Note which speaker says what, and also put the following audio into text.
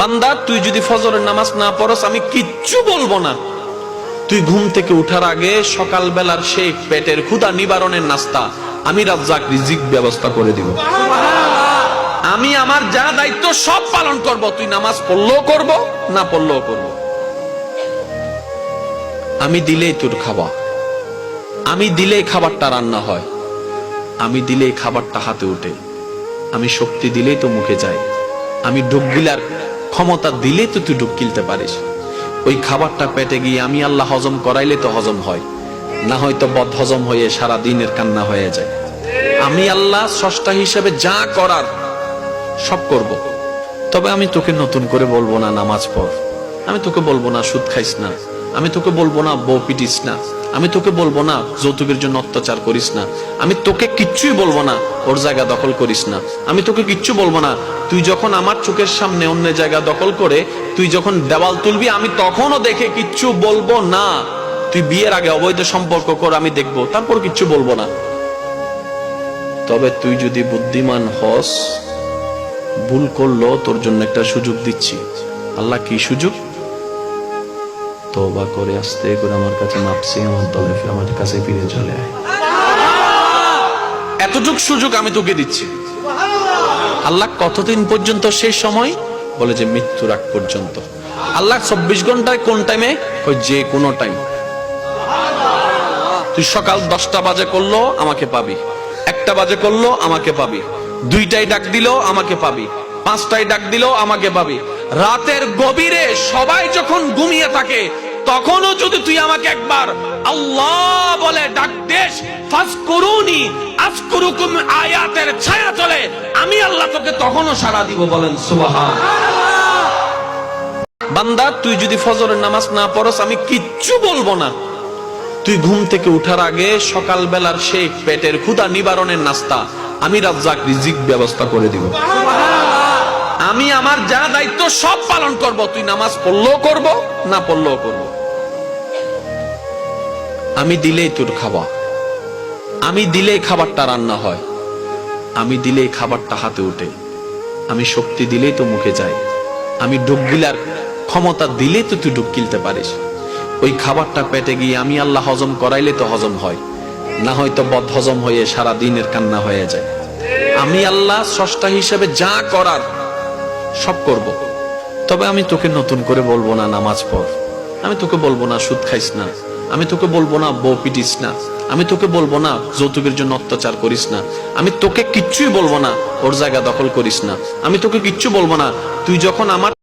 Speaker 1: বান্দা তুই যদি ফজরের নামাজ না পড়স আমি কিচ্ছু বলবো না। তুই ঘুম থেকে উঠার আগে সকাল বেলার সেই পেটের ক্ষুধা নিবারণের নাস্তা আমি রাজ্জাক রিজিক ব্যবস্থা করে দিব। আমি আমার যা দায়িত্ব সব পালন করব। তুই নামাজ পড়লেও করব, না পড়লেও করব। আমি দিলেই তোর খাওয়া, আমি দিলেই খাবারটা রান্না হয়, আমি দিলেই খাবারটা হাতে ওঠে, আমি শক্তি দিলেই তো মুখে যায়, আমি ডুব গিলার ক্ষমতা দিলেই তো তুই ডুব গিলতে পারিস। ওই খাবারটা পেটে গিয়ে আমি আল্লাহ হজম করাইলে তো হজম হয়, না হয়তো বদ হজম হয়ে সারা দিনের কান্না হয়ে যায়। আমি আল্লাহ স্রষ্টা হিসেবে যা করার সব করব। তবে আমি তোকে নতুন করে বলবো না নামাজ পড়, আমি তোকে বলবো না সুদ খাইস না, আমি তোকে বলবো না বউ পিটিস না, আমি তোকে বলবো না যৌতুকের জন্য অত্যাচার করিস না, আমি তোকে কিচ্ছুই বলবো না ওর জায়গা দখল করিস না, আমি তোকে কিচ্ছু বলবো না তুই যখন আমার চোখের সামনে অন্য জায়গা দখল করে তুই যখন দেওয়াল তুলবি আমি তখনও দেখে কিচ্ছু বলবো না। তুই বিয়ের আগে অবৈধ সম্পর্ক কর, আমি দেখবো, তারপর কিচ্ছু বলবো না। তবে তুই যদি বুদ্ধিমান হস, ভুল করলো তোর জন্য একটা সুযোগ দিচ্ছি। আল্লাহ কি সুযোগ? তওবা করে আস্তে করে আমার কাছে মাপসি আমার দলে আমার কাছে ফিরে চলে আয়। এতটুক সুযোগ আমি তোকে দিচ্ছি। আল্লাহ কতদিন পর্যন্ত? সেই সময় বলে যে মৃত্যুর আগ পর্যন্ত। আল্লাহ 24 ঘন্টায় কোন টাইমে? যে কোনো টাইম। তুই সকাল 10টা বাজে করলো আমাকে পাবি, 1টা বাজে করলো আমাকে পাবি, 2টায় ডাক দিল আমাকে পাবি, 5টায় ডাক দিল আমাকে পাবি। রাতের গভীরে সবাই যখন ঘুমিয়ে থাকে তখনও যদি তুই আমাকে একবার আল্লাহ বলে ডাক দেশ, ফাজকুরুনি আযকুরুকুম আয়াতের ছায়া চলে, আমি আল্লাহ তোকে তখনও সাড়া দিব। বলেন সুবহানাল্লাহ। বান্দা তুই যদি ফজরের নামাজ না পড়স আমি কিচ্ছু বলবো না। তুই ঘুম থেকে উঠার আগে সকাল বেলার সেই পেটের ক্ষুধা নিবারণের নাস্তা আমি রাজ্জাক রিজিক ব্যবস্থা করে দিব। আমি আমার যা দায়িত্ব সব পালন করব। তুই নামাজ পড়লেও করব, না পড়লেও করব। আমি দিলেই তোর খাওয়া, আমি দিলেই খাবারটা রান্না হয়, আমি দিলেই খাবারটা হাতে ওঠে, আমি শক্তি দিলেই তো মুখে যায়, আমি ডুব গিলার ক্ষমতা দিলেই তো তুই ডুব গিলতে পারিস। ওই খাবারটা পেটে গিয়ে আমি আল্লাহ হজম করাইলে তো হজম হয়, না হয়তো বদ হজম হয়ে সারা দিনের কান্না হয়ে যায়। আমি আল্লাহ স্রষ্টা হিসেবে যা করার সব করব। তবে আমি তোকে নতুন করে বলবো না নামাজ পড়, আমি তোকে বলবো না সুদ খাইস না, আমি তোকে বলবো না বউ পিটিস না, আমি তোকে বলবো না যৌতুকের জন্য অত্যাচার করিস না, আমি তোকে কিচ্ছুই বলবো না ওর জায়গা দখল করিস না, আমি তোকে কিচ্ছু বলবো না তুই যখন আমার